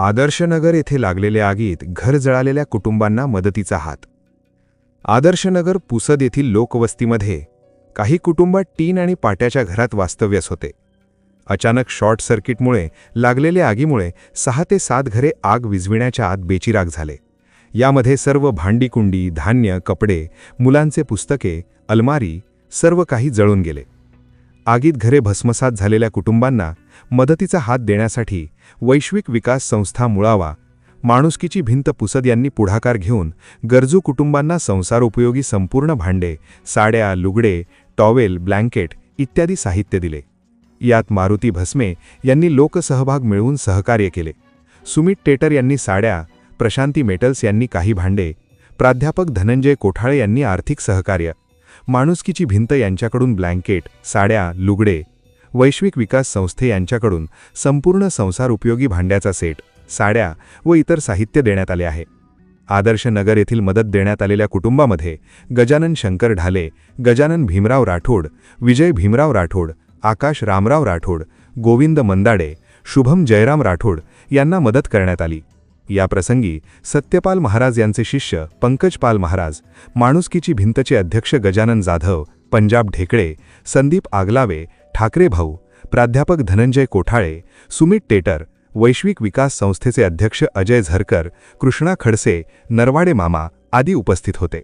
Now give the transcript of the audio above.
आदर्शनगर येथे लागलेल्या आगीत घर जळालेल्या कुटुंबांना मदतीचा हात। आदर्शनगर पुसद येथील लोकवस्तीमध्ये काही कुटुंबात टीन आणि पाट्याच्या घरात वास्तव्यास होते। अचानक शॉर्ट सर्किटमुळे लागलेल्या आगीमुळे 6 ते 7 घरे आग विझविण्याच्या आत बेचिराग झाले। यामध्ये सर्व भांडीकुंडी, धान्य, कपडे, मुलांचे पुस्तके, अलमारी सर्व काही जळून गेले। आगीत घरे भस्मसात झालेल्या कुटुंबांना मदतीचा हात देण्यासाठी वैश्विक विकास संस्था मुळावा, माणुसकीची भिंत पुसद यांनी पुढाकार घेऊन गरजू कुटुंबांना संसारोपयोगी संपूर्ण भांडे, साड्या, लुगडे, टॉवेल, ब्लँकेट इत्यादी साहित्य दिले। यात मारुती भस्मे यांनी लोकसहभाग मिळवून सहकार्य केले। सुमित टेटर यांनी साड्या, प्रशांती मेटल्स यांनी काही भांडे, प्राध्यापक धनंजय कोठाळे यांनी आर्थिक सहकार्य, माणुसकीची भिंत यांच्याकडून ब्लँकेट, साड्या, लुगडे, वैश्विक विकास संस्थे यांच्याकडून संपूर्ण संसारोपयोगी भांड्याचा सेट, साड्या व इतर साहित्य देण्यात आले आहे। आदर्श नगर येथील मदत देण्यात आलेल्या कुटुंबामध्ये गजानन शंकर ढाले, गजानन भीमराव राठोड, विजय भीमराव राठोड, आकाश रामराव राठोड, गोविंद मंदाडे, शुभम जयराम राठोड यांना मदत करण्यात आली। या प्रसंगी सत्यपाल महाराज यांचे शिष्य पंकज पाल महाराज, माणुसकीची भिंतचे अध्यक्ष गजानन जाधव, पंजाब ढेकळे, संदीप आगलावे, ठाकरे भाऊ, प्राध्यापक धनंजय कोठाळे, सुमित टेटर, वैश्विक विकास संस्थेचे अध्यक्ष अजय झरकर, कृष्णा खडसे, नरवाडे मामा आदी उपस्थित होते।